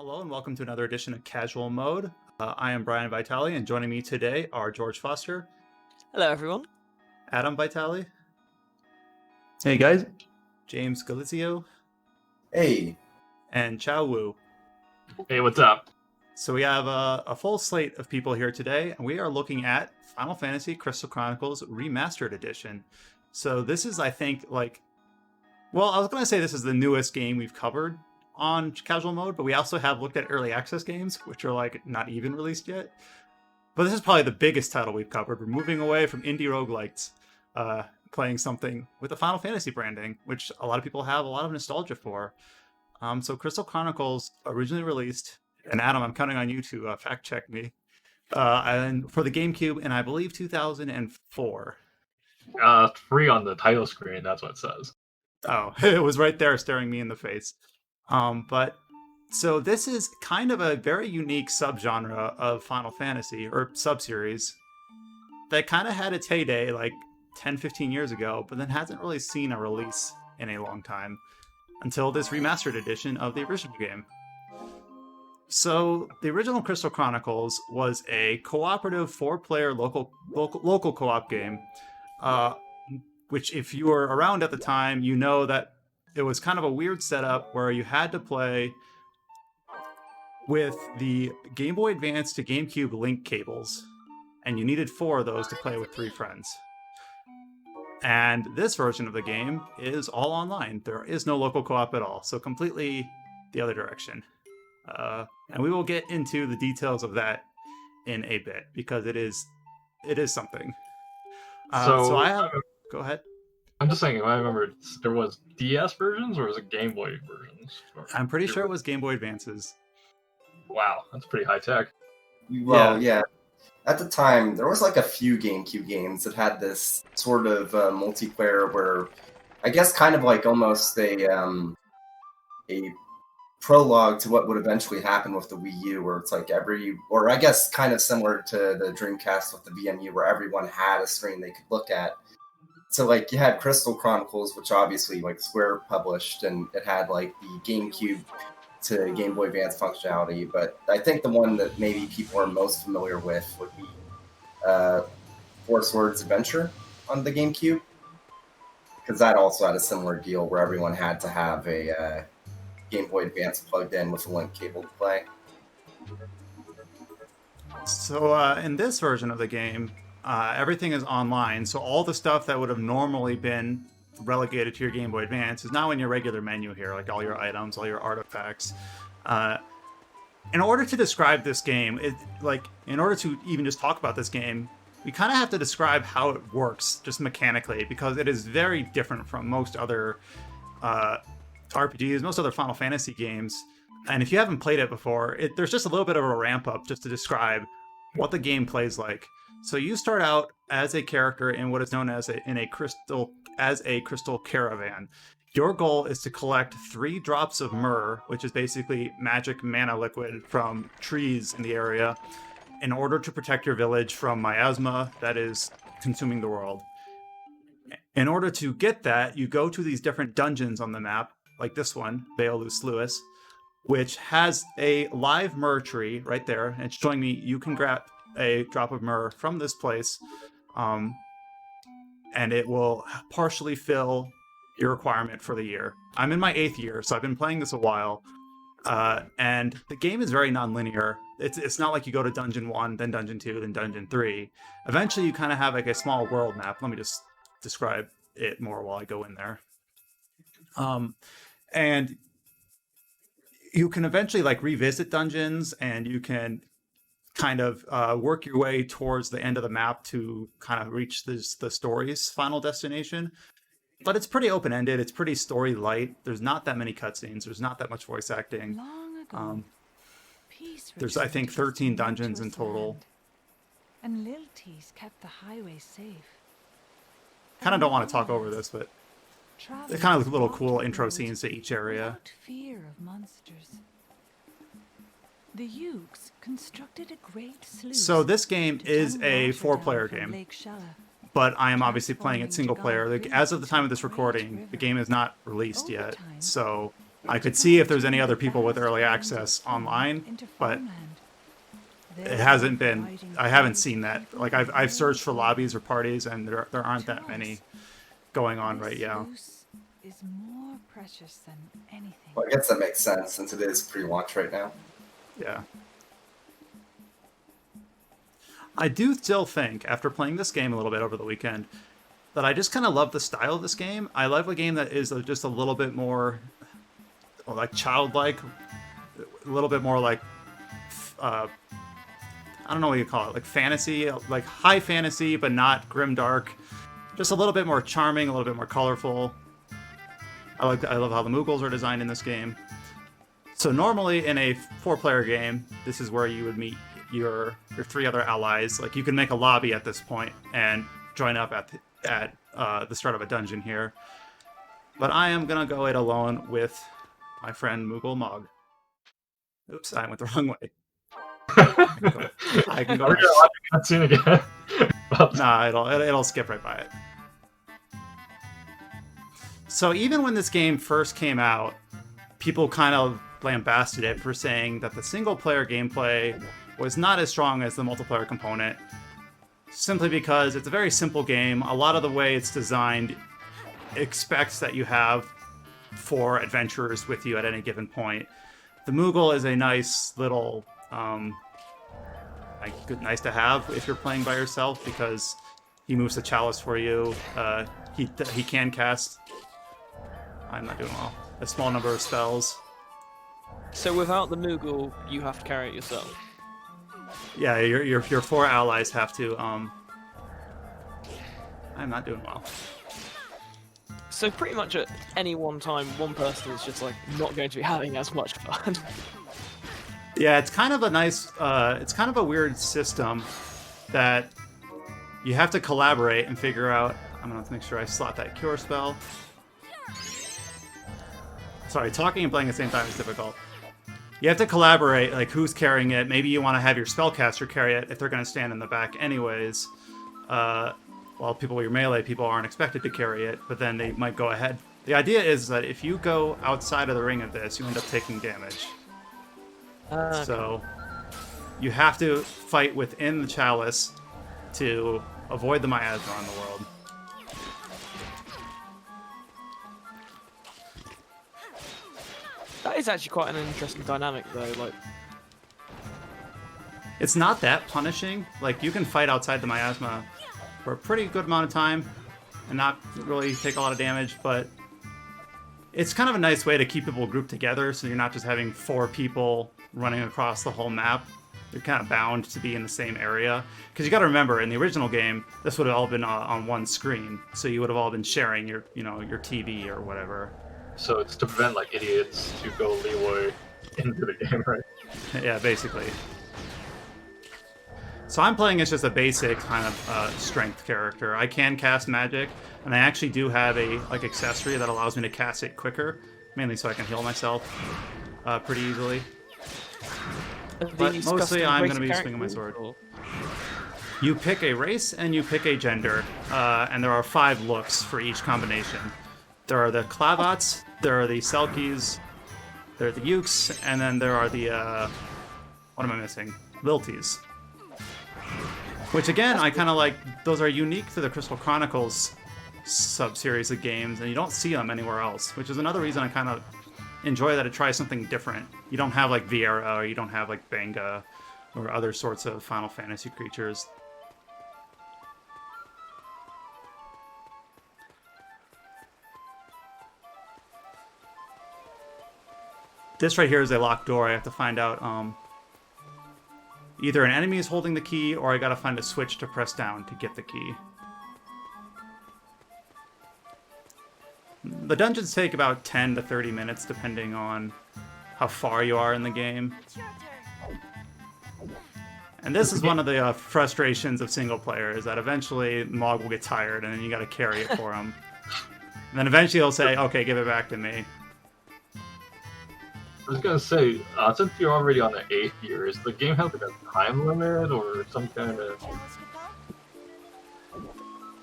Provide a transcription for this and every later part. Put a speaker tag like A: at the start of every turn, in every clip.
A: Hello and welcome to another edition of Casual Mode. I am Brian Vitale, and joining me today are George Foster,
B: Hello, everyone.
A: Adam Vitale,
C: Hey guys.
A: James Galizio,
D: Hey,
A: and Chao Wu.
C: Hey, what's up?
A: So we have a full slate of people here today, and we are looking at Final Fantasy Crystal Chronicles Remastered Edition. So this is, I think, I was going to say this is the newest game we've covered on Casual Mode, but we also have looked at early access games, which are not even released yet. But this is probably the biggest title we've covered. We're moving away from indie roguelites, playing something with the Final Fantasy branding, which a lot of people have a lot of nostalgia for. So Crystal Chronicles originally released, and Adam, I'm counting on you to fact check me, and for the GameCube in, I believe, 2004.
C: 3 on the title screen, that's what it says.
A: Oh, it was right there staring me in the face. So this is kind of a very unique subgenre of Final Fantasy, or subseries, that kind of had its heyday 10, 15 years ago, but then hasn't really seen a release in a long time until this remastered edition of the original game. So the original Crystal Chronicles was a cooperative 4-player local co-op game, which if you were around at the time, you know that it was kind of a weird setup where you had to play with the Game Boy Advance to GameCube link cables, and you needed 4 of those to play with 3 friends. And this version of the game is all online. There is no local co-op at all, so completely the other direction. And we will get into the details of that in a bit, because it is something. So I have... Go ahead.
C: I'm just saying, I remember there was DS versions or was it Game Boy versions?
A: I'm pretty sure it was Game Boy Advances.
C: Wow, that's pretty high tech.
D: well, yeah. At the time, there was a few GameCube games that had this sort of multiplayer where, I guess, kind of almost a prologue to what would eventually happen with the Wii U, where it's or I guess kind of similar to the Dreamcast with the VMU, where everyone had a screen they could look at. So, you had Crystal Chronicles, which obviously, Square published, and it had, the GameCube to Game Boy Advance functionality. But I think the one that maybe people are most familiar with would be Four Swords Adventure on the GameCube, because that also had a similar deal where everyone had to have a Game Boy Advance plugged in with a link cable to play.
A: So, in this version of the game, everything is online, so all the stuff that would have normally been relegated to your Game Boy Advance is now in your regular menu here, all your items, all your artifacts. In order to describe this game, in order to even just talk about this game, we kind of have to describe how it works, just mechanically, because it is very different from most other RPGs, most other Final Fantasy games. And if you haven't played it before, there's just a little bit of a ramp up just to describe what the game plays like. So you start out as a character in what is known as a crystal caravan. Your goal is to collect 3 drops of myrrh, which is basically magic mana liquid from trees in the area, in order to protect your village from miasma that is consuming the world. In order to get that, you go to these different dungeons on the map, like this one, Beolus Lewis, which has a live myrrh tree right there, and it's showing me you can grab a drop of myrrh from this place, and it will partially fill your requirement for the year. I'm in my 8th year, so I've been playing this a while, and the game is very non-linear. It's not like you go to Dungeon 1, then Dungeon 2, then Dungeon 3. Eventually, you kind of have a small world map. Let me just describe it more while I go in there. And you can eventually revisit dungeons, and you can kind of work your way towards the end of the map to kind of reach the story's final destination. But it's pretty open-ended. It's pretty story light. There's not that many cutscenes. There's not that much voice acting. There's, I think, 13 dungeons in total.
E: And Lilties kept the highway safe.
A: Kind of don't want to talk over this, but they're kind of little cool intro scenes to each area.
E: Fear of monsters. The Ukes constructed a great sluice.
A: So this game is a 4-player game, but I am obviously playing it single player. As of the time of this recording, the game is not released yet, so I could see if there's any other people with early access online,
E: into
A: but
E: farmland.
A: it hasn't been. I haven't seen that. Like I've searched for lobbies or parties, and there aren't that many going on right now.
E: Is more precious than anything.
D: Well, I guess that makes sense since it is pre-launch right now.
A: Yeah. I do still think, after playing this game a little bit over the weekend, that I just kind of love the style of this game. I love a game that is just a little bit more like childlike, a little bit more like I don't know what you call it, like fantasy, like high fantasy, but not grim dark. Just a little bit more charming, a little bit more colorful. I love how the Moogles are designed in this game. So normally in a 4-player game, this is where you would meet your 3 other allies. Like you can make a lobby at this point and join up at the start of a dungeon here. But I am gonna go it alone with my friend Moogle Mog. Oops, I went the wrong way. I can go.
C: We're gonna watch the cutscene again.
A: Nah, it'll skip right by it. So even when this game first came out, people kind of lambasted it for saying that the single-player gameplay was not as strong as the multiplayer component, simply because it's a very simple game. A lot of the way it's designed expects that you have 4 adventurers with you at any given point. The Moogle is a nice little, nice to have if you're playing by yourself, because he moves the chalice for you. He can cast. I'm not doing well. A small number of spells.
B: So without the Moogle, you have to carry it yourself.
A: Yeah, your 4 allies have to. I'm not doing well.
B: So pretty much at any one time, one person is just like not going to be having as much fun.
A: Yeah, it's kind of a nice. It's kind of a weird system that you have to collaborate and figure out. I'm gonna have to make sure I slot that cure spell. Sorry, talking and playing at the same time is difficult. You have to collaborate, like who's carrying it. Maybe you want to have your spellcaster carry it if they're going to stand in the back anyways. While your melee people aren't expected to carry it, but then they might go ahead. The idea is that if you go outside of the ring of this, you end up taking damage. So you have to fight within the chalice to avoid the miasma in the world.
B: That is actually quite an interesting dynamic, though. Like,
A: it's not that punishing. Like, you can fight outside the miasma for a pretty good amount of time and not really take a lot of damage, but it's kind of a nice way to keep people grouped together, so you're not just having 4 people running across the whole map. You're kind of bound to be in the same area. Because you got to remember, in the original game, this would have all been on one screen, so you would have all been sharing your TV or whatever.
C: So it's to prevent like idiots to go leeway into the game, right?
A: Yeah, basically. So I'm playing as just a basic kind of strength character. I can cast magic, and I actually do have a accessory that allows me to cast it quicker, mainly so I can heal myself pretty easily. But mostly I'm going to be swinging my sword. You pick a race and you pick a gender, and there are 5 looks for each combination. There are the Clavots, there are the Selkies, there are the Ukes, and then there are the, what am I missing? Lilties. Which again, I kind of like, those are unique to the Crystal Chronicles sub-series of games, and you don't see them anywhere else, which is another reason I kind of enjoy that it tries something different. You don't have like Viera, or you don't have like Benga, or other sorts of Final Fantasy creatures. This right here is a locked door. I have to find out either an enemy is holding the key, or I gotta find a switch to press down to get the key. The dungeons take about 10 to 30 minutes depending on how far you are in the game. And this is one of the frustrations of single player, is that eventually Mog will get tired and then you gotta carry it for him. And then eventually he'll say, okay, give it back to me.
C: I was gonna say, since you're already on the 8th year, is the game have like a time limit or some kind of?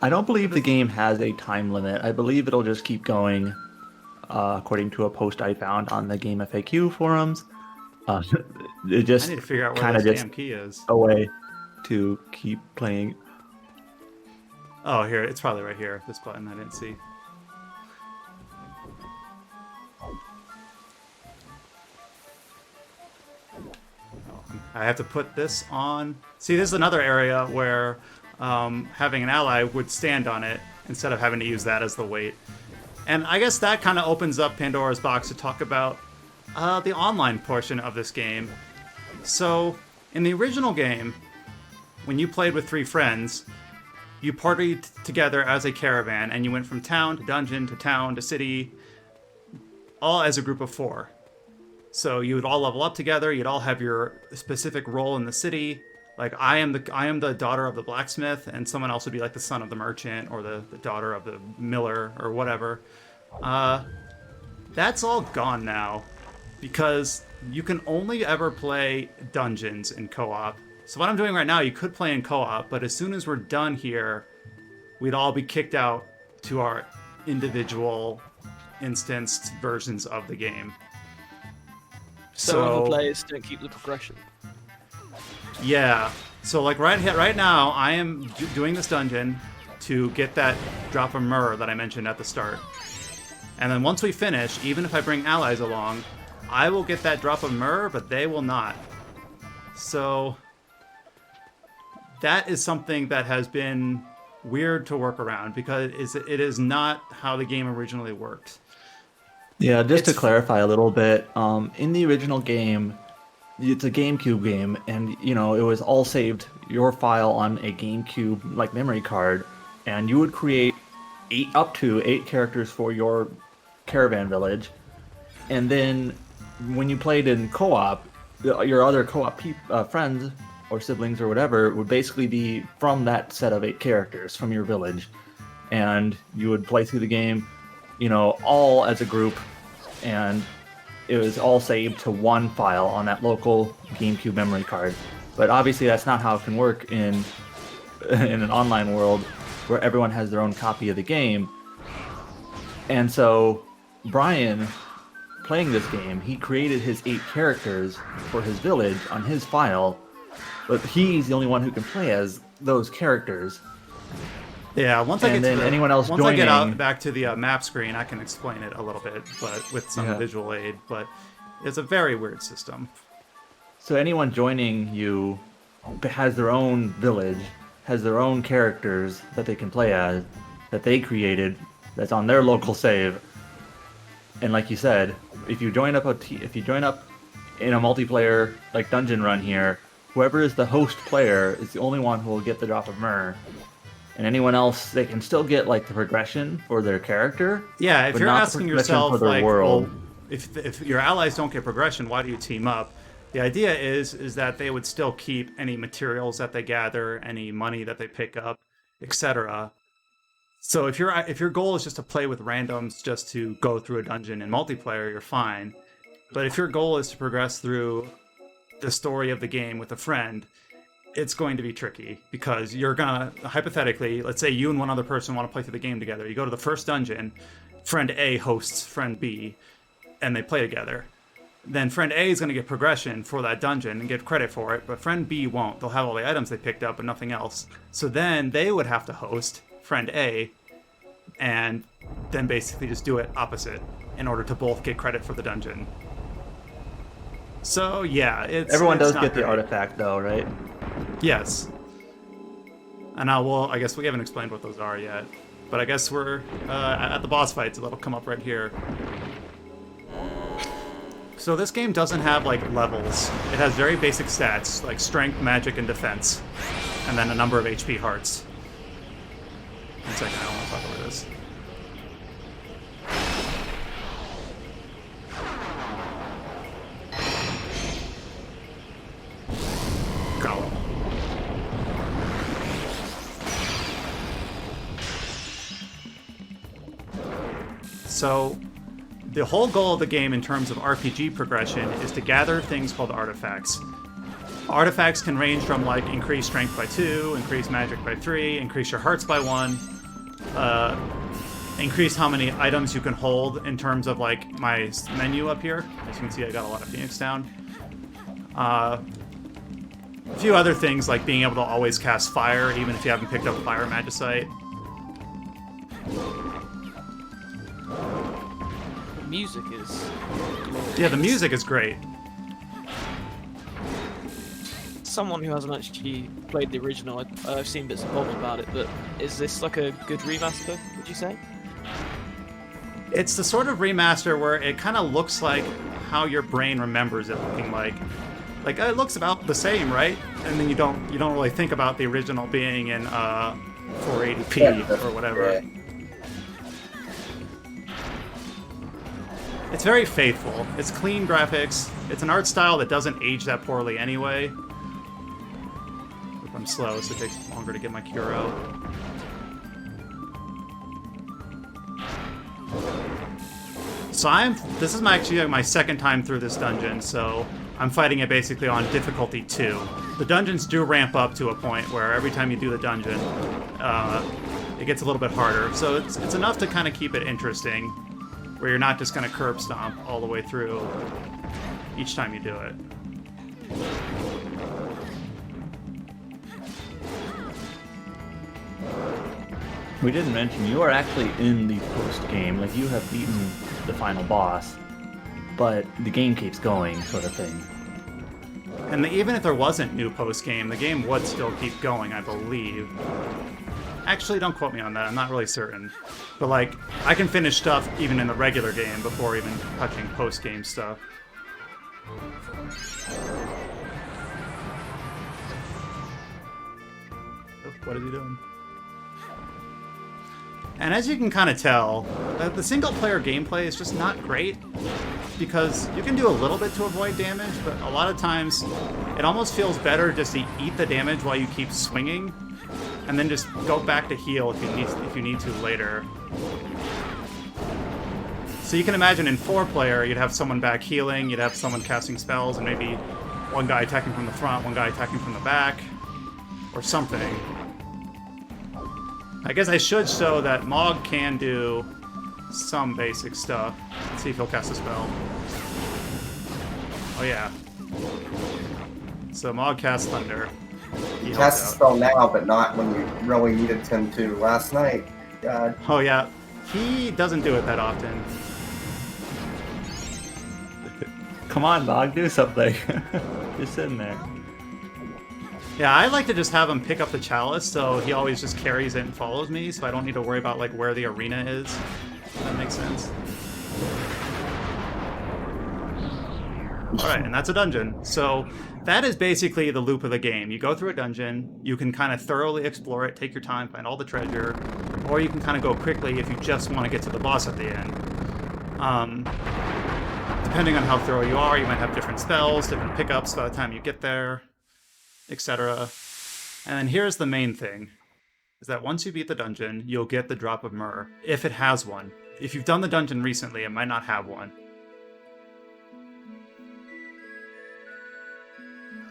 F: I don't believe the game has a time limit. I believe it'll just keep going according to a post I found on the Game FAQ forums. It
A: I
F: just
A: need to figure out where
F: kind of
A: this
F: just
A: damn key is.
F: a way to keep playing.
A: Oh, here. It's probably right here. This button I didn't see. I have to put this on. See, this is another area where having an ally would stand on it instead of having to use that as the weight. And I guess that kind of opens up Pandora's box to talk about the online portion of this game. So, in the original game, when you played with 3 friends, you partied together as a caravan, and you went from town to dungeon to town to city, all as a group of 4. So you would all level up together. You'd all have your specific role in the city. Like I am the daughter of the blacksmith, and someone else would be like the son of the merchant or the daughter of the miller or whatever. That's all gone now because you can only ever play dungeons in co-op. So what I'm doing right now, you could play in co-op, but as soon as we're done here, we'd all be kicked out to our individual instanced versions of the game.
B: So other players don't keep the progression.
A: Yeah. So like right now, I am doing this dungeon to get that drop of myrrh that I mentioned at the start. And then once we finish, even if I bring allies along, I will get that drop of myrrh, but they will not. So that is something that has been weird to work around because it is not how the game originally worked.
F: Yeah, just to clarify a little bit, in the original game, it's a GameCube game, and it was all saved your file on a GameCube like memory card, and you would create up to 8 characters for your caravan village, and then when you played in co-op, your other co-op friends or siblings or whatever would basically be from that set of 8 characters from your village, and you would play through the game, all as a group, and it was all saved to one file on that local GameCube memory card. But obviously that's not how it can work in an online world where everyone has their own copy of the game. And so Brian, playing this game, he created his 8 characters for his village on his file, but he's the only one who can play as those characters.
A: Yeah, once I get out back to the map screen, I can explain it a little bit, but with some visual aid. But it's a very weird system.
F: So anyone joining you has their own village, has their own characters that they can play as, that they created, that's on their local save. And like you said, if you join up in a multiplayer like dungeon run here, whoever is the host player is the only one who will get the drop of myrrh. And anyone else, they can still get like the progression for their character.
A: Yeah, if you're asking yourself, like,
F: world.
A: Well, if your allies don't get progression, why do you team up? The idea is that they would still keep any materials that they gather, any money that they pick up, etc. So if your goal is just to play with randoms, just to go through a dungeon in multiplayer, you're fine. But if your goal is to progress through the story of the game with a friend, it's going to be tricky because you're gonna, hypothetically, let's say you and one other person want to play through the game together. You go to the first dungeon, friend A hosts friend B, and they play together. Then friend A is going to get progression for that dungeon and get credit for it, but friend B won't. They'll have all the items they picked up but nothing else. So then they would have to host friend A and then basically just do it opposite in order to both get credit for the dungeon. So yeah,
F: everyone does
A: not
F: get
A: great.
F: The artifact though, right?
A: Yes. And I guess we haven't explained what those are yet, but I guess we're at the boss fight, so that'll come up right here. So this game doesn't have like levels. It has very basic stats like strength, magic, and defense, and then a number of HP hearts. 1 second, I don't want to talk over this. Go. So the whole goal of the game in terms of RPG progression is to gather things called artifacts. Artifacts can range from like increase strength by 2, increase magic by 3, increase your hearts by 1, increased how many items you can hold in terms of like my menu up here. As you can see, I got a lot of Phoenix down. A few other things like being able to always cast fire even if you haven't picked up Fire Magicite.
B: The music is
A: Yeah, the music is great.
B: someone who hasn't actually played the original, I've seen bits and bobs about it, but is this like a good remaster, would you say?
A: It's the sort of remaster where it kind of looks like how your brain remembers it looking like. Like, it looks about the same, right? And then you don't really think about the original being in 480p or whatever. It's very faithful. It's clean graphics. It's an art style that doesn't age that poorly anyway. I'm slow, so it takes longer to get my cure out. So this is actually my second time through this dungeon, so I'm fighting it basically on difficulty 2. The dungeons do ramp up to a point where every time you do the dungeon, it gets a little bit harder. So it's enough to kind of keep it interesting, where you're not just going to curb stomp all the way through each time you do it.
F: We didn't mention you are actually in the post game, like you have beaten the final boss, but the game keeps going, sort of thing.
A: And even if there wasn't new post game, the game would still keep going, I believe. Actually, don't quote me on that. I'm not really certain. But like, I can finish stuff even in the regular game before even touching post game stuff. What is he doing? And as you can kind of tell, the single-player gameplay is just not great, because you can do a little bit to avoid damage, but a lot of times it almost feels better just to eat the damage while you keep swinging, and then just go back to heal if you need to later. So you can imagine in 4-player, you'd have someone back healing, you'd have someone casting spells, and maybe one guy attacking from the front, one guy attacking from the back, or something. I guess I should show that Mog can do some basic stuff. Let's see if he'll cast a spell. Oh yeah. So Mog casts Thunder.
D: He casts a spell now, but not when you really needed him to last night. God.
A: Oh yeah. He doesn't do it that often.
F: Come on, Mog, do something. You're sitting there.
A: Yeah, I like to just have him pick up the chalice, so he always just carries it and follows me, so I don't need to worry about like where the arena is. If that makes sense. Alright, and that's a dungeon. So that is basically the loop of the game. You go through a dungeon, you can kind of thoroughly explore it, take your time, find all the treasure, or you can kind of go quickly if you just want to get to the boss at the end. Depending on how thorough you are, you might have different spells, different pickups by the time you get there, etc. And then here's the main thing, is that once you beat the dungeon, you'll get the drop of myrrh, if it has one. If you've done the dungeon recently, it might not have one.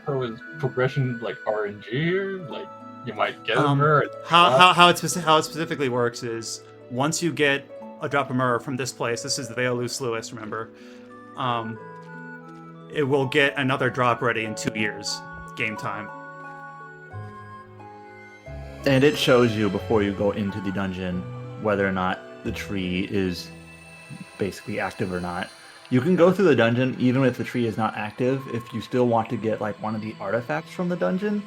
C: So is progression like RNG, or like you might get a myrrh?
A: How it specifically works is, once you get a drop of myrrh from this place, this is the Vale Luce Lewis, remember, it will get another drop ready in 2 years. Game time.
F: And it shows you before you go into the dungeon whether or not the tree is basically active or not. You can go through the dungeon even if the tree is not active if you still want to get like one of the artifacts from the dungeon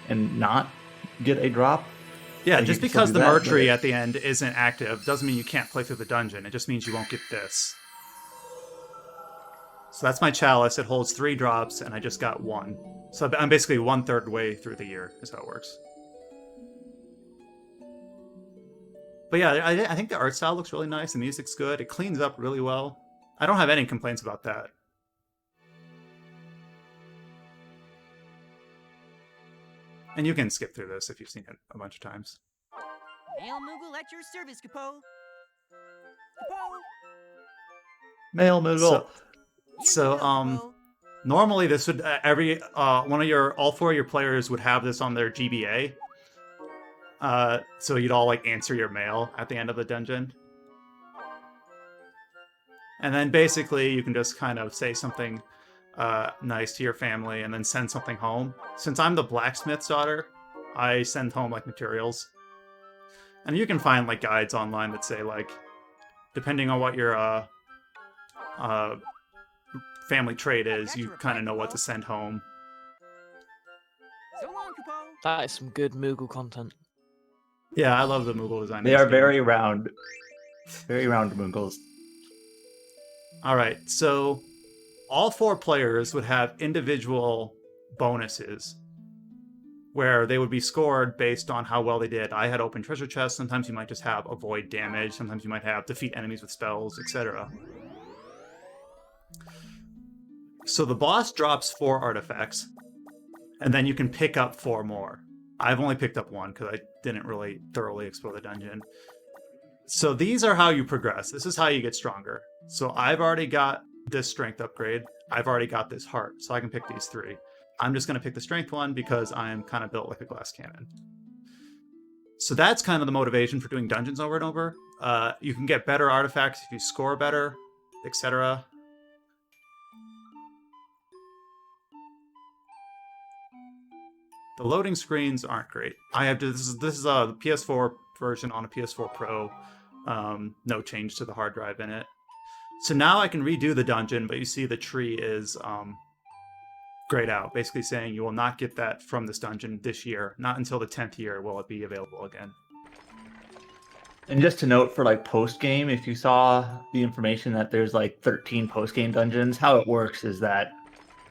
F: and not get a drop.
A: Yeah,
F: like,
A: just because the myrrh tree at the end isn't active doesn't mean you can't play through the dungeon. It just means you won't get this. So that's my chalice. It holds 3 drops, and I just got 1. So I'm basically 1/3 way through the year, is how it works. But yeah, I think the art style looks really nice. The music's good. It cleans up really well. I don't have any complaints about that. And you can skip through this if you've seen it a bunch of times.
G: Mail Moogle at your service, Capo. Capo.
F: Mail Moogle.
A: So normally this would all 4 of your players would have this on their GBA. So you'd all like answer your mail at the end of the dungeon. And then basically you can just kind of say something nice to your family and then send something home. Since I'm the blacksmith's daughter, I send home like materials. And you can find like guides online that say like, depending on what your family trait is, you kind of know what to send home.
G: So long, Kupo.
B: That is some good Moogle content.
A: Yeah, I love the Moogle design.
F: They are very round Moogles.
A: All right, so all 4 players would have individual bonuses where they would be scored based on how well they did. I had open treasure chests. Sometimes you might just have avoid damage. Sometimes you might have defeat enemies with spells, etc. So the boss drops 4 artifacts, and then you can pick up 4 more. I've only picked up 1 because I didn't really thoroughly explore the dungeon. So these are how you progress. This is how you get stronger. So I've already got this strength upgrade. I've already got this heart, so I can pick these 3. I'm just going to pick the strength one because I'm kind of built like a glass cannon. So that's kind of the motivation for doing dungeons over and over. You can get better artifacts if you score better, etc. The loading screens aren't great. I have to, this is a PS4 version on a PS4 Pro. No change to the hard drive in it. So now I can redo the dungeon, but you see the tree is grayed out, basically saying you will not get that from this dungeon this year. Not until the 10th year will it be available again.
F: And just to note for like post-game, if you saw the information that there's like 13 post-game dungeons, how it works is that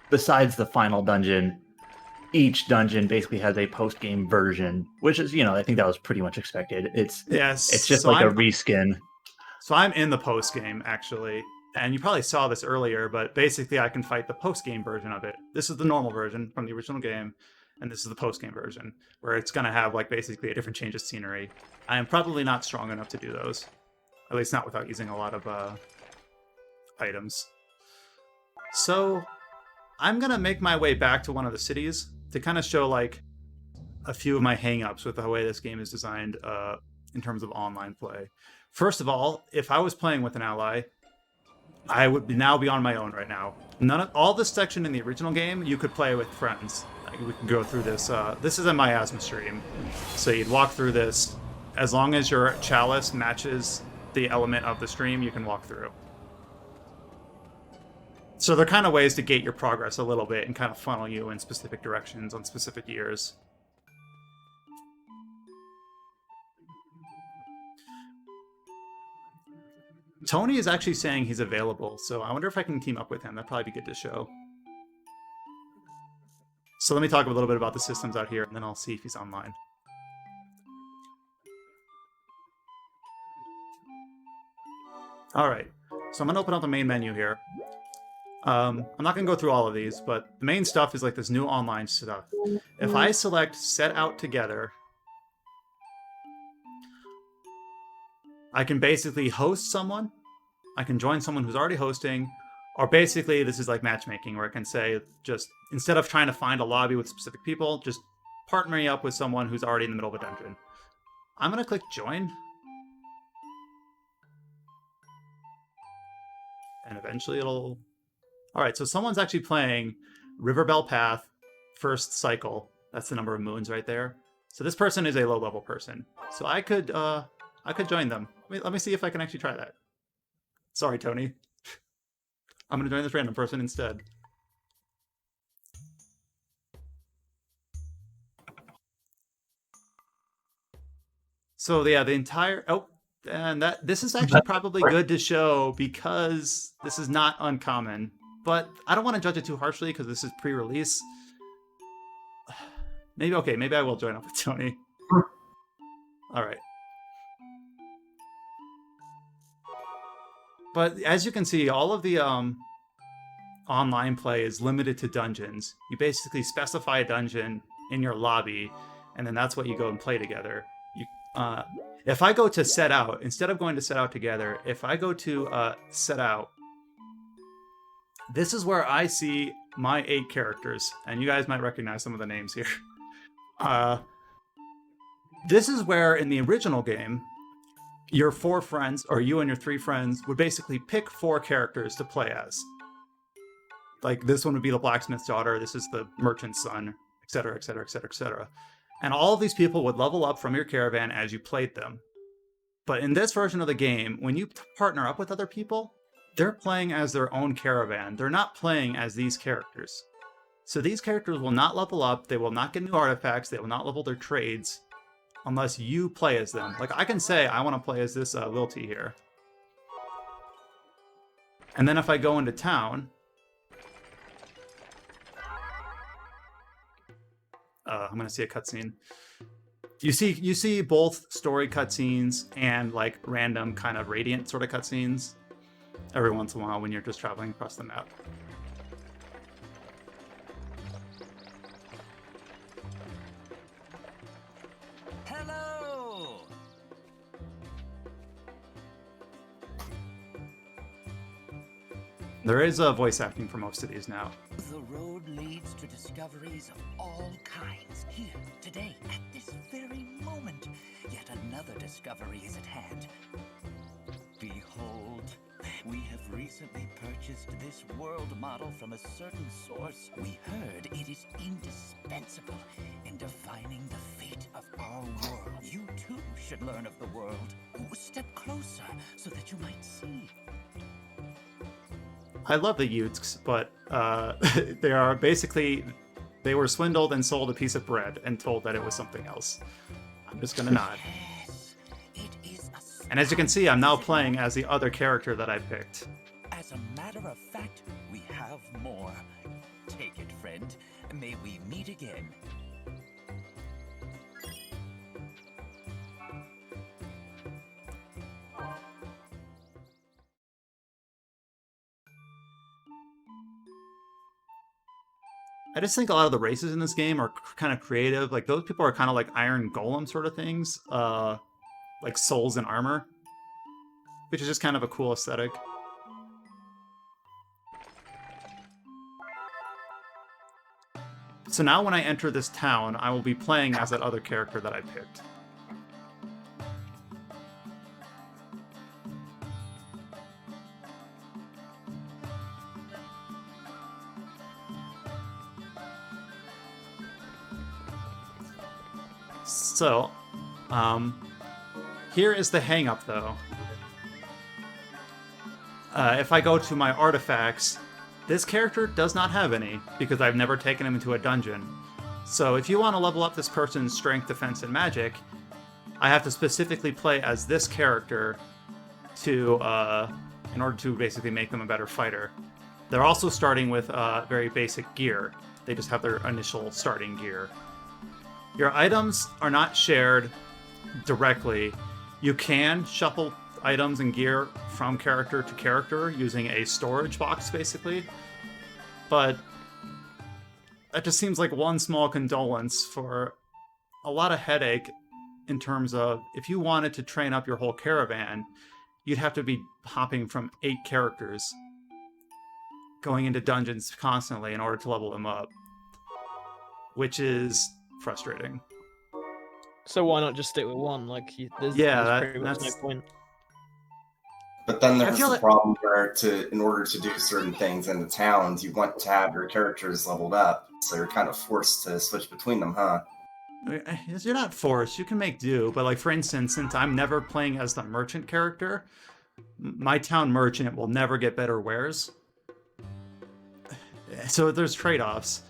F: besides the final dungeon, each dungeon basically has a post-game version, which is, I think that was pretty much expected. It's just so like a reskin.
A: So I'm in the post-game, actually. And you probably saw this earlier, but basically I can fight the post-game version of it. This is the normal version from the original game, and this is the post-game version, where it's going to have like basically a different change of scenery. I am probably not strong enough to do those. At least not without using a lot of items. So I'm going to make my way back to one of the cities to kind of show like a few of my hang-ups with the way this game is designed in terms of online play. First of all, if I was playing with an ally, I would now be on my own right now. All this section in the original game, you could play with friends. Like, we can go through this. This is a miasma stream, so you'd walk through this. As long as your chalice matches the element of the stream, you can walk through. So they're kind of ways to gate your progress a little bit and kind of funnel you in specific directions on specific years. Tony is actually saying he's available, so I wonder if I can team up with him. That'd probably be good to show. So let me talk a little bit about the systems out here, and then I'll see if he's online. Alright, so I'm going to open up the main menu here. I'm not going to go through all of these, but the main stuff is like this new online stuff. If I select Set Out Together, I can basically host someone, I can join someone who's already hosting, or basically this is like matchmaking where I can say, just instead of trying to find a lobby with specific people, just partner me up with someone who's already in the middle of a dungeon. I'm going to click join. And eventually it'll... Alright, so someone's actually playing Riverbell Path, first cycle. That's the number of moons right there. So this person is a low-level person. So I could join them. Let me see if I can actually try that. Sorry, Tony. I'm going to join this random person instead. So yeah, the entire... Oh, and this is actually probably good to show because this is not uncommon. But I don't want to judge it too harshly because this is pre-release. Maybe I will join up with Tony. All right. But as you can see, all of the online play is limited to dungeons. You basically specify a dungeon in your lobby, and then that's what you go and play together. If I go to Set Out, instead of going to Set Out Together, if I go to Set Out, this is where I see my 8 characters, and you guys might recognize some of the names here. This is where, in the original game, your 4 friends, or you and your 3 friends, would basically pick 4 characters to play as. Like, this one would be the blacksmith's daughter, this is the merchant's son, etc., etc., etc., etc. And all of these people would level up from your caravan as you played them. But in this version of the game, when you partner up with other people, they're playing as their own caravan. They're not playing as these characters. So these characters will not level up, they will not get new artifacts, they will not level their trades, unless you play as them. Like, I can say, I want to play as this Lilty here. And then if I go into town, I'm going to see a cutscene. You see both story cutscenes and like random kind of radiant sort of cutscenes every once in a while when you're just traveling across the map.
G: Hello!
A: There is voice acting for most of these now.
H: The road leads to discoveries of all kinds. Here, today, at this very moment, yet another discovery is at hand. Behold, we have recently purchased this world model from a certain source. We heard it is indispensable in defining the fate of our world. You too should learn of the world. Step closer so that you might see.
A: I love the Utes, but they are basically, they were swindled and sold a piece of bread and told that it was something else. I'm just gonna nod.
H: Yes, it is a
A: And as you can see, I'm now playing as the other character that I picked.
H: As a matter of fact, we have more. Take it, friend. May we meet again.
A: I just think a lot of the races in this game are kind of creative. Like, those people are kind of like Iron Golem sort of things. Like souls in armor. Which is just kind of a cool aesthetic. So now when I enter this town, I will be playing as that other character that I picked. So, here is the hang-up, though. If I go to my artifacts, this character does not have any, because I've never taken him into a dungeon. So if you want to level up this person's strength, defense, and magic, I have to specifically play as this character to, in order to basically make them a better fighter. They're also starting with very basic gear. They just have their initial starting gear. Your items are not shared directly. You can shuffle items and gear from character to character using a storage box, basically. But that just seems like one small condolence for a lot of headache in terms of if you wanted to train up your whole caravan, you'd have to be hopping from 8 characters, going into dungeons constantly in order to level them up, which is frustrating.
B: So why not just stick with one? Like, there's pretty much no point.
D: But then there's
A: feel
D: the
A: like-
D: problem where in order to do certain things in the towns, you want to have your characters leveled up, so you're kind of forced to switch between them, huh?
A: You're not forced. You can make do. But like, for instance, since I'm never playing as the merchant character, my town merchant will never get better wares. So there's trade-offs.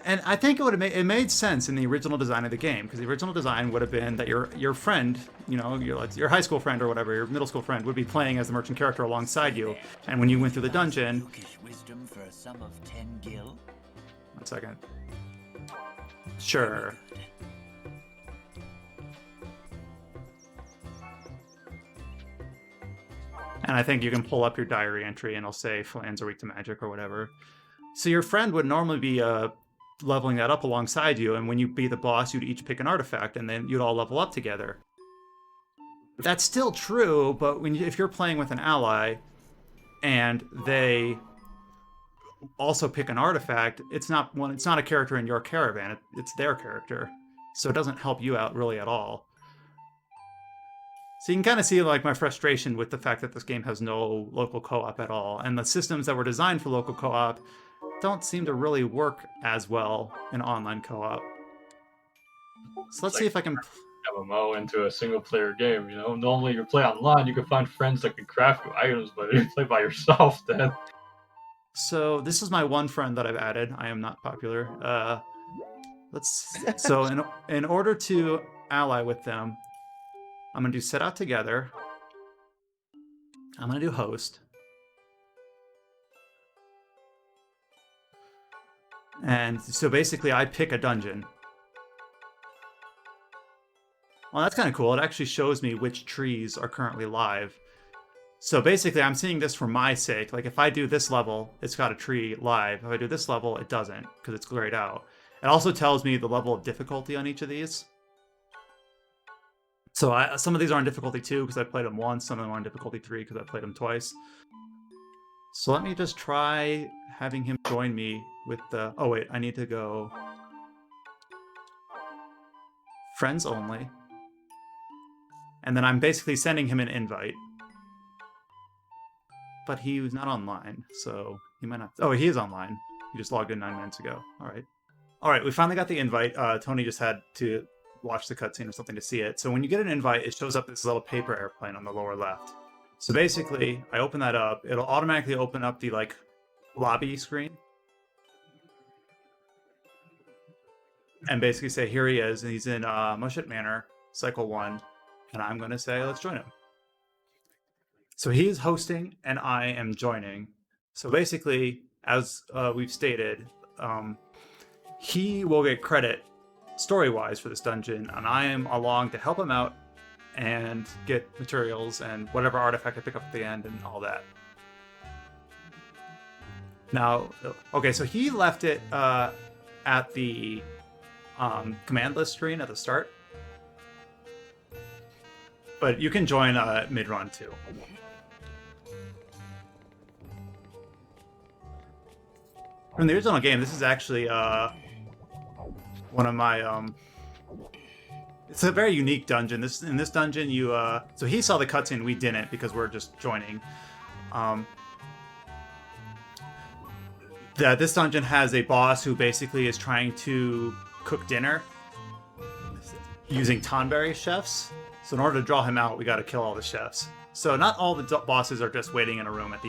A: And I think it made sense in the original design of the game, because the original design would have been that your friend, you know, your high school friend or whatever, your middle school friend, would be playing as the merchant character alongside you. And when you went through the dungeon...
H: Lukish wisdom for a sum of 10 gil?
A: 1 second. Sure. And I think you can pull up your diary entry and it'll say Flans are weak to magic or whatever. So your friend would normally be leveling that up alongside you, and when you be the boss, you'd each pick an artifact, and then you'd all level up together. That's still true, but if you're playing with an ally, and they also pick an artifact, it's not a character in your caravan, it's their character. So it doesn't help you out really at all. So you can kind of see like my frustration with the fact that this game has no local co-op at all, and the systems that were designed for local co-op don't seem to really work as well in online co-op. So let's see if I can.
C: MMO into a single player game. You know, normally you play online, you can find friends that can craft you items, but if you play by yourself, then.
A: So this is my one friend that I've added. I am not popular. So in order to ally with them, I'm gonna do set out together. I'm gonna do host. And so basically I pick a dungeon. Well, that's kind of cool. It actually shows me which trees are currently live. So basically I'm seeing this for my sake. Like if I do this level, it's got a tree live. If I do this level, it doesn't because it's grayed out. It also tells me the level of difficulty on each of these. So some of these are on difficulty 2 because I played them once. Some of them are on difficulty 3 because I played them twice. So let me just try having him join me with the... Oh wait, I need to go... Friends only. And then I'm basically sending him an invite. But he was not online, so he might not... Oh, he is online. He just logged in 9 minutes ago. All right. All right, we finally got the invite. Tony just had to watch the cutscene or something to see it. So when you get an invite, it shows up this little paper airplane on the lower left. So basically, I open that up. It'll automatically open up the, like, lobby screen. And basically say, here he is, and he's in Mushet Manor, Cycle 1. And I'm going to say, let's join him. So he's hosting, and I am joining. So basically, as we've stated, he will get credit story-wise for this dungeon, and I am along to help him out and get materials and whatever artifact I pick up at the end and all that. Now, okay, so he left it at the command list screen at the start. But you can join mid-run too. From the original game, this is actually one of my... It's a very unique dungeon. In this dungeon, you... So he saw the cutscene, we didn't because we're just joining. This dungeon has a boss who basically is trying to cook dinner using Tonberry chefs. So in order to draw him out, we got to kill all the chefs. So not all the bosses are just waiting in a room at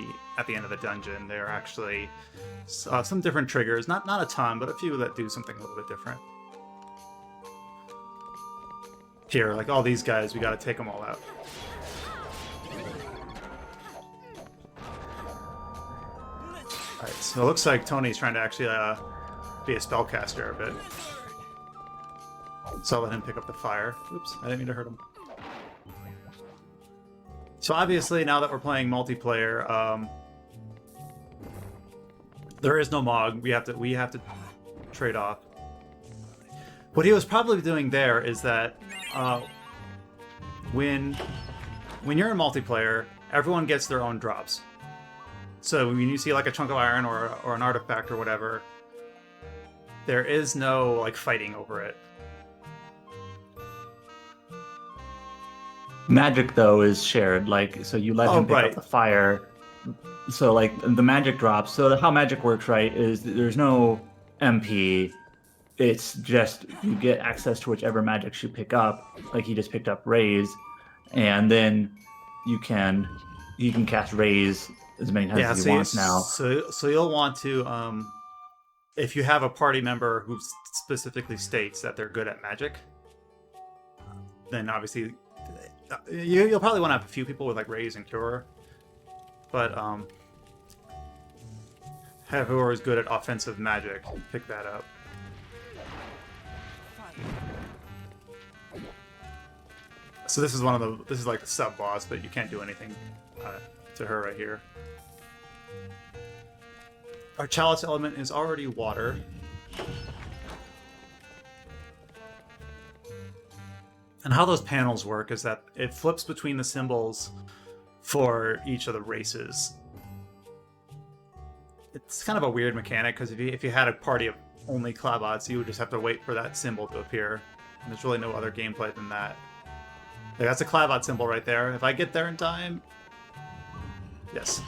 A: the end of the dungeon. There are actually some different triggers. Not a ton, but a few that do something a little bit different. Here, like all these guys, we got to take them all out. Alright, so it looks like Tony's trying to actually be a spellcaster a bit. So I'll let him pick up the fire. Oops, I didn't mean to hurt him. So obviously, now that we're playing multiplayer, there is no Mog. We have to trade off. What he was probably doing there is that when you're in multiplayer, everyone gets their own drops. So when you see like a chunk of iron or an artifact or whatever, there is no like fighting over it.
F: Magic, though, is shared. Like, so you let him pick up the fire. So, like, the magic drops. So how magic works, right, is there's no MP. It's just you get access to whichever magic you pick up. Like, he just picked up Raise. And then you can cast Raise as many times as you want now.
A: So you'll want to, if you have a party member who specifically states that they're good at magic, then obviously... You'll probably want to have a few people with like Raise and Cure, but have whoever is good at offensive magic pick that up. So this is this is like the sub boss, but you can't do anything to her right here. Our chalice element is already water. And how those panels work is that it flips between the symbols for each of the races. It's kind of a weird mechanic, because if you had a party of only Clabots, you would just have to wait for that symbol to appear. And there's really no other gameplay than that. That's a Clavot symbol right there. If I get there in time... Yes.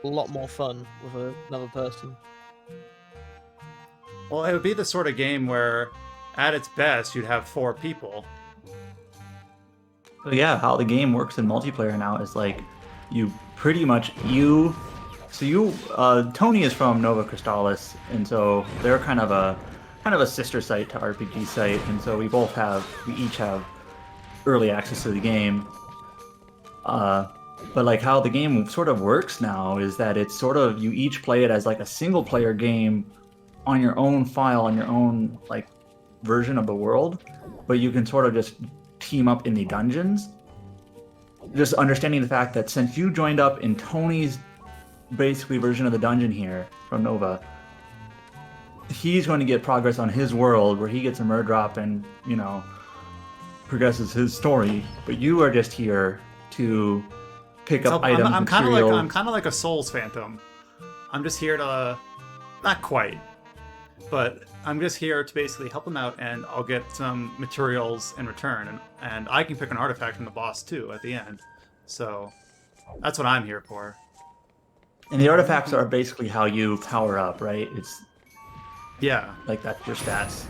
B: A lot more fun with another person.
A: Well, it would be the sort of game where, at its best, you'd have 4 people.
F: So yeah, how the game works in multiplayer now is like you pretty much Tony is from Nova Crystallis, and so they're kind of a sister site to RPG site, and so we each have early access to the game. But like how the game sort of works now is that it's sort of you each play it as like a single player game on your own file, on your own like version of the world, but you can sort of just team up in the dungeons. Just understanding the fact that since you joined up in Tony's basically version of the dungeon here from Nova, he's going to get progress on his world where he gets a murdrop and, you know, progresses his story, but you are just here to pick up items.
A: I'm kind of like a Souls Phantom. I'm just here to, not quite, but I'm just here to basically help him out, and I'll get some materials in return, and I can pick an artifact from the boss too at the end. So that's what I'm here for.
F: And the artifacts are basically how you power up, right? It's
A: yeah,
F: like that's your stats.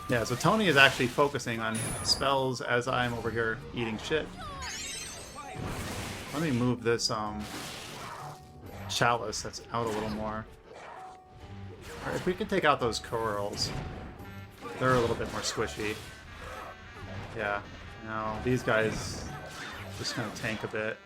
A: Yeah, so Tony is actually focusing on spells as I'm over here eating shit. Let me move this chalice that's out a little more. Alright, if we can take out those corals, they're a little bit more squishy. Yeah, no, these guys just gonna tank a bit.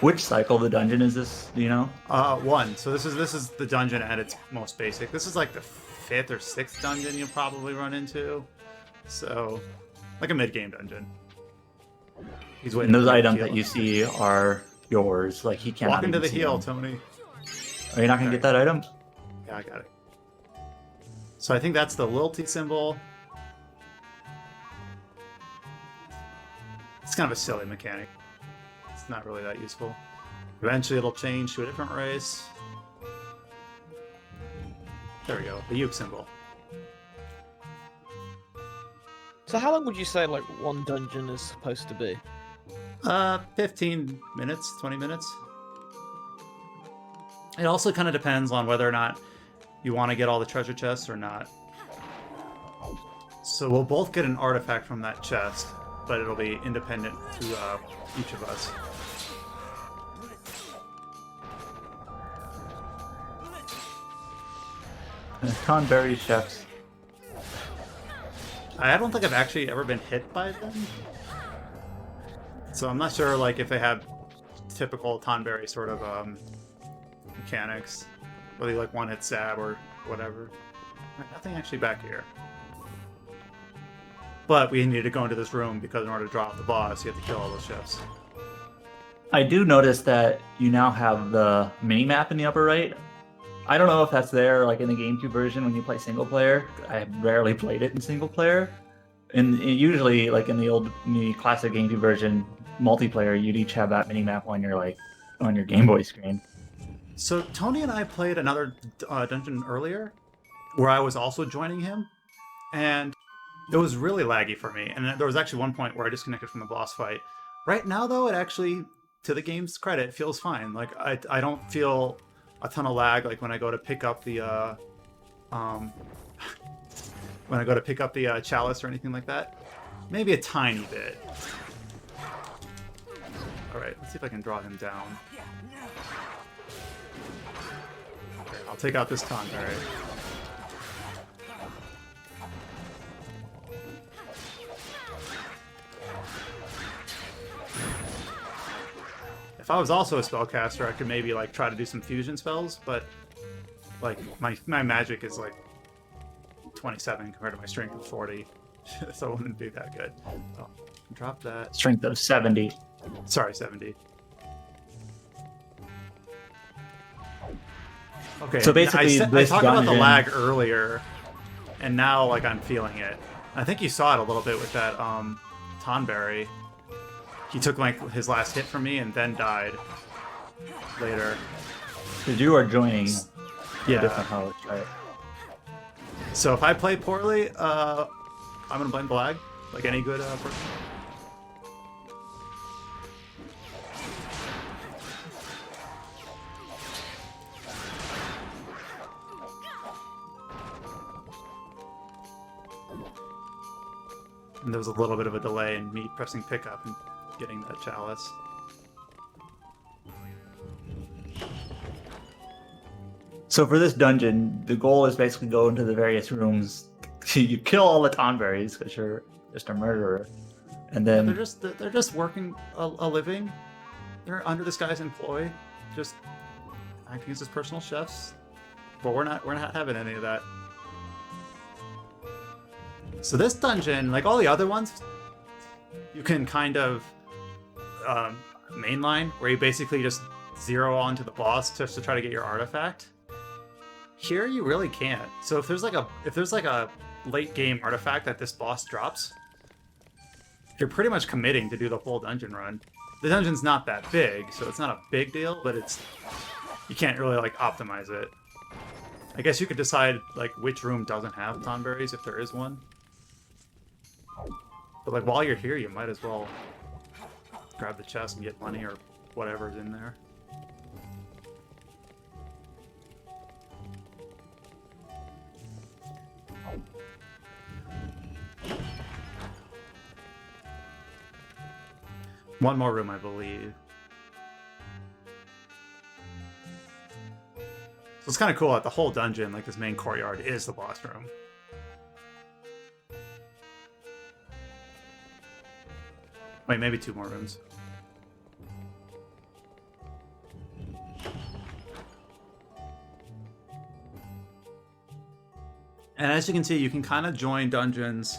F: Which cycle of the dungeon is this? Do you know?
A: 1. So this is the dungeon at its most basic. This is like the 5th or 6th dungeon you'll probably run into. So, like a mid-game dungeon. He's waiting.
F: And those items that you see are yours. Like he can't.
A: Walk into the heel, Tony.
F: Are you not gonna get that item?
A: Yeah, I got it. So I think that's the Lilty symbol. It's kind of a silly mechanic. It's not really that useful. Eventually it'll change to a different race. There we go, the Uke symbol.
B: So how long would you say like one dungeon is supposed to be?
A: 15 minutes, 20 minutes. It also kind of depends on whether or not you want to get all the treasure chests or not. So we'll both get an artifact from that chest, but it'll be independent to each of us.
F: Tonberry chefs.
A: I don't think I've actually ever been hit by them. So I'm not sure like if they have typical Tonberry sort of mechanics. Whether you like one-hit stab or whatever. Nothing actually back here. But we need to go into this room because in order to drop the boss, you have to kill all those chefs.
F: I do notice that you now have the mini-map in the upper right. I don't know if that's there like in the GameCube version when you play single player. I rarely played it in single player. And usually, like in the classic GameCube version, multiplayer, you'd each have that mini-map on your Game Boy screen.
A: So Tony and I played another dungeon earlier, where I was also joining him, and it was really laggy for me. And there was actually one point where I disconnected from the boss fight. Right now, though, it actually, to the game's credit, feels fine. Like I don't feel a ton of lag. Like when I go to pick up the chalice or anything like that. Maybe a tiny bit. All right, let's see if I can draw him down. Okay, I'll take out this taunt. All right. If I was also a spellcaster, I could maybe like try to do some fusion spells, but like my magic is like 27 compared to my strength of 40, so it wouldn't be that good. Oh, drop that.
F: Strength of 70.
A: Sorry, 70. Okay.
F: So basically,
A: I talked about the lag earlier, and now like I'm feeling it. I think you saw it a little bit with that Tonberry. He took like his last hit from me and then died later.
F: Because you are joining
A: Yeah.
F: a different house, right?
A: So if I play poorly, I'm gonna blame the lag, like any good person. And there was a little bit of a delay in me pressing pickup and getting that chalice.
F: So for this dungeon, the goal is basically go into the various rooms. You kill all the tonberries because you're just a murderer, and then
A: They're just working a living. They're under this guy's employ, just acting as his personal chefs. But we're not having any of that. So this dungeon, like all the other ones, you can kind of mainline, where you basically just zero onto the boss just to try to get your artifact. Here you really can't. So if there's like a late game artifact that this boss drops, you're pretty much committing to do the whole dungeon run. The dungeon's not that big, so it's not a big deal, but you can't really like optimize it. I guess you could decide like which room doesn't have tonberries if there is one. But like while you're here, you might as well grab the chest and get money or whatever's in there. One more room, I believe. So it's kind of cool that the whole dungeon, like this main courtyard, is the boss room. Wait, maybe 2 more rooms. And as you can see, you can kind of join dungeons.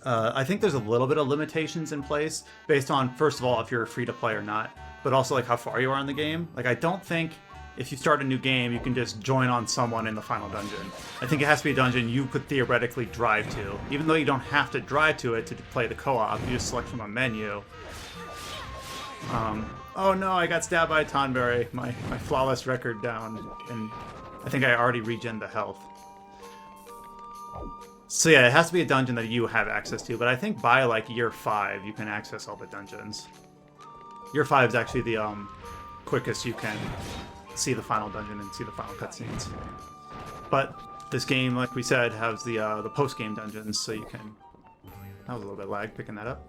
A: I think there's a little bit of limitations in place based on, first of all, if you're free to play or not, but also like how far you are in the game. Like, I don't think if you start a new game, you can just join on someone in the final dungeon. I think it has to be a dungeon you could theoretically drive to. Even though you don't have to drive to it to play the co-op, you just select from a menu. Oh no, I got stabbed by a tonberry. My flawless record down, and I think I already regened the health. So yeah, it has to be a dungeon that you have access to, but I think by like year 5, you can access all the dungeons. Year 5 is actually the quickest you can see the final dungeon and see the final cutscenes. But this game, like we said, has the post-game dungeons, so you can... That was a little bit lag picking that up.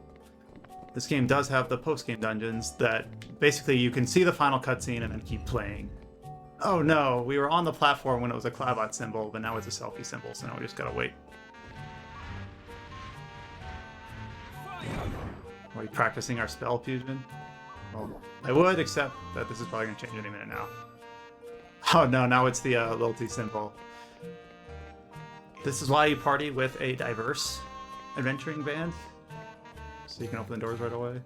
A: This game does have the post-game dungeons that basically you can see the final cutscene and then keep playing. Oh no, we were on the platform when it was a Clavbot symbol, but now it's a selfie symbol, so now we just gotta wait. Are we practicing our spell fusion? Well, I would, except that this is probably gonna change any minute now. Oh no, now it's the loyalty symbol. This is why you party with a diverse adventuring band, so you can open the doors right away.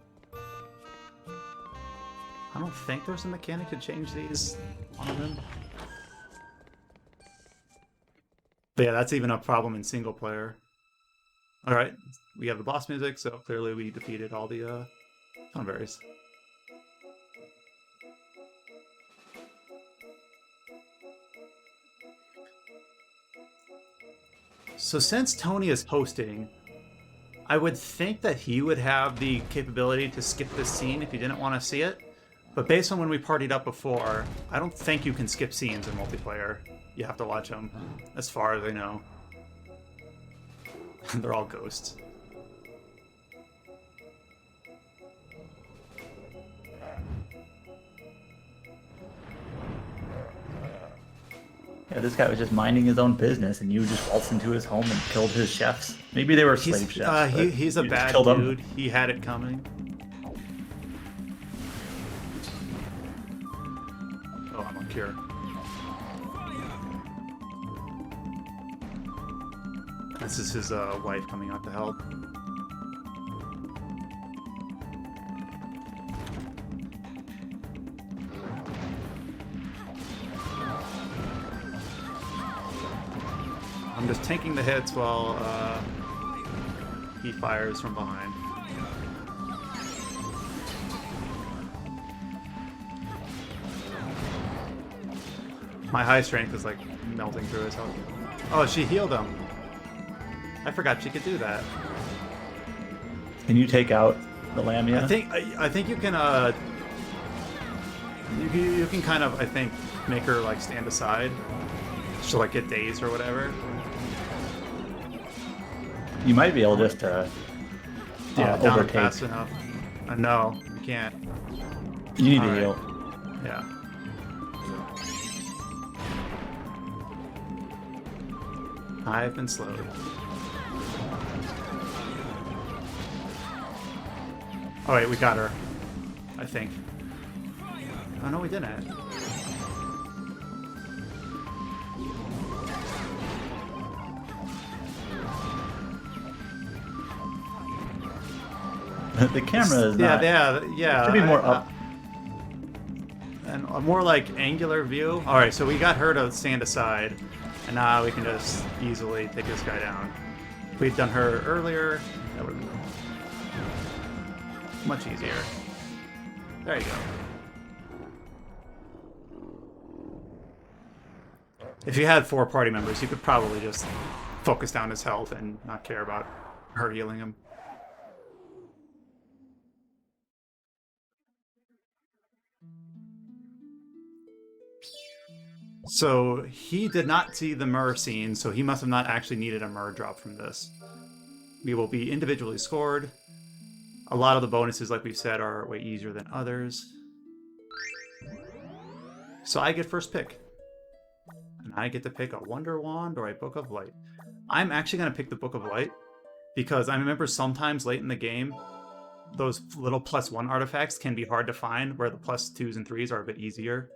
A: I don't think there's a mechanic to change these on them. But yeah, that's even a problem in single player. Alright, we have the boss music, so clearly we defeated all the tonberries. So since Tony is hosting, I would think that he would have the capability to skip this scene if you didn't want to see it. But based on when we partied up before, I don't think you can skip scenes in multiplayer. You have to watch them, as far as I know. They're all ghosts.
F: Yeah, this guy was just minding his own business, and you just waltzed into his home and killed his chefs. Maybe they were slave chefs.
A: He's a bad dude. He had it coming. Oh, I'm on cure. This is his wife coming out to help. I'm just tanking the hits while he fires from behind. My high strength is like melting through his health. Oh, she healed him. I forgot she could do that.
F: Can you take out the Lamia?
A: I think you can you can kind of, I think, make her like stand aside. She'll like get dazed or whatever.
F: You might be able just to
A: Down
F: overtake.
A: fast enough. No, you can't.
F: You need to
A: Alright.
F: heal.
A: Yeah. I've been slowed. Oh wait, we got her. I think. Oh no, we didn't.
F: The camera is not.
A: Yeah.
F: Should be more up.
A: And a more like angular view. All right, so we got her to stand aside, and now we can just easily take this guy down. If we'd done her earlier, that would have been much easier. There you go. If you had 4 party members, you could probably just focus down his health and not care about her healing him. So he did not see the Myrrh scene, so he must have not actually needed a Myrrh drop from this. We will be individually scored. A lot of the bonuses, like we said, are way easier than others. So I get first pick. And I get to pick a Wonder Wand or a Book of Light. I'm actually going to pick the Book of Light because I remember sometimes late in the game, those little +1 artifacts can be hard to find, where the +2s and 3s are a bit easier.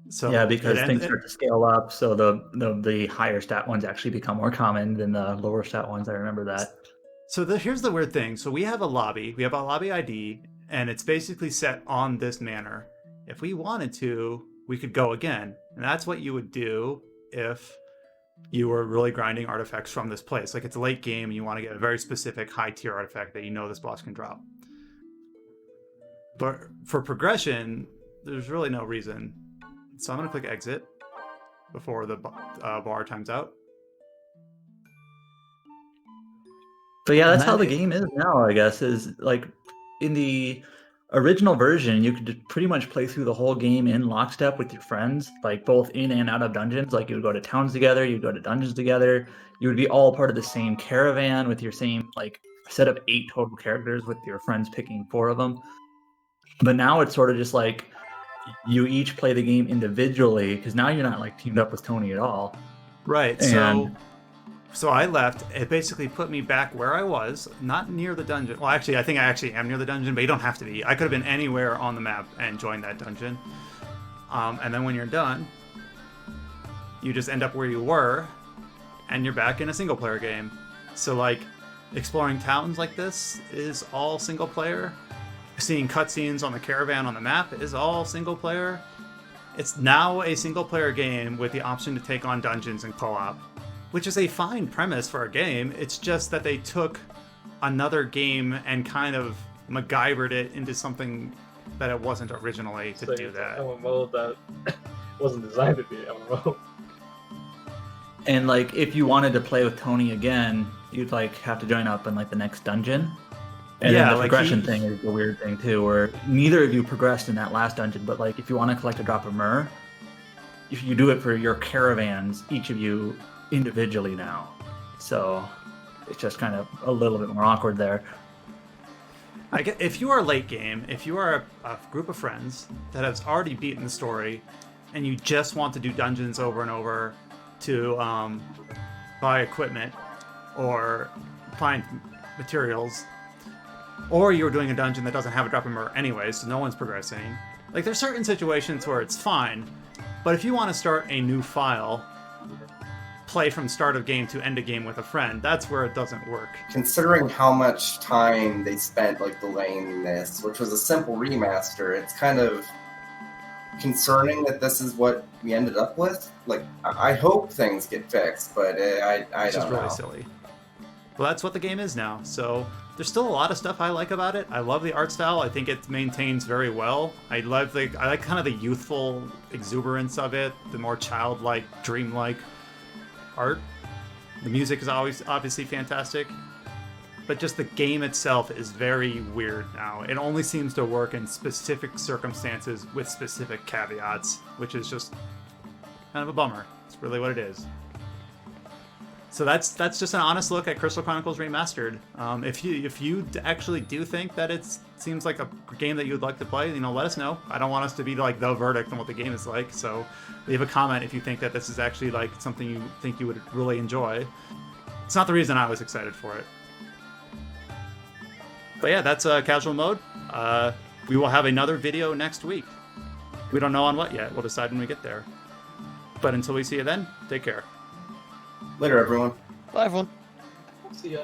A: So
F: Yeah, because things start to scale up, so the higher stat ones actually become more common than the lower stat ones. I remember that.
A: So here's the weird thing. So we have a lobby. We have a lobby ID, and it's basically set on this manner. If we wanted to, we could go again. And that's what you would do if you were really grinding artifacts from this place. Like it's a late game, and you want to get a very specific high-tier artifact that you know this boss can drop. But for progression, there's really no reason. So I'm going to click exit before the bar times out.
F: But yeah, that's how the game is now, I guess, is like in the original version, you could just pretty much play through the whole game in lockstep with your friends, like both in and out of dungeons. Like you would go to towns together, you'd go to dungeons together, you would be all part of the same caravan with your same like set of 8 total characters with your friends picking 4 of them. But now it's sort of just like you each play the game individually, because now you're not like teamed up with Tony at all.
A: Right.
F: And
A: So I left. It basically put me back where I was, not near the dungeon. Well, actually, I think I actually am near the dungeon, but you don't have to be. I could have been anywhere on the map and joined that dungeon. And then when you're done, you just end up where you were, and you're back in a single player game. So like, exploring towns like this is all single player. Seeing cutscenes on the caravan on the map is all single player. It's now a single player game with the option to take on dungeons and co-op, which is a fine premise for a game. It's just that they took another game and kind of MacGyvered it into something that it wasn't originally to do that.
C: MMO that wasn't designed to be an MMO.
F: And like, if you wanted to play with Tony again, you'd like have to join up in like the next dungeon. And
A: Yeah,
F: then the
A: like
F: progression thing is the weird thing too, where neither of you progressed in that last dungeon. But like, if you want to collect a drop of myrrh, if you do it for your caravans, each of you individually now. So it's just kind of a little bit more awkward there.
A: If you are late game, if you are a group of friends that has already beaten the story, and you just want to do dungeons over and over to buy equipment or find materials, or you're doing a dungeon that doesn't have a drop of myrrh anyway, so no one's progressing. Like, there's certain situations where it's fine, but if you want to start a new file, play from start of game to end of game with a friend, that's where it doesn't work.
D: Considering how much time they spent like delaying this, which was a simple remaster, it's kind of concerning that this is what we ended up with. Like, I hope things get fixed, but I
A: It's just
D: don't know.
A: really silly. Well, that's what the game is now. So there's still a lot of stuff I like about it. I love the art style. I think it maintains very well. I like kind of the youthful exuberance of it, the more childlike, dreamlike art. The music is always obviously fantastic. But just the game itself is very weird now. It only seems to work in specific circumstances with specific caveats, which is just kind of a bummer. It's really what it is. So that's just an honest look at Crystal Chronicles Remastered. If you actually do think that it seems like a game that you would like to play, let us know. I don't want us to be like the verdict on what the game is like. So leave a comment if you think that this is actually like something you think you would really enjoy. It's not the reason I was excited for it. But yeah, that's casual mode. We will have another video next week. We don't know on what yet. We'll decide when we get there. But until we see you then, take care.
D: Later, everyone.
B: Bye, everyone.
C: See ya.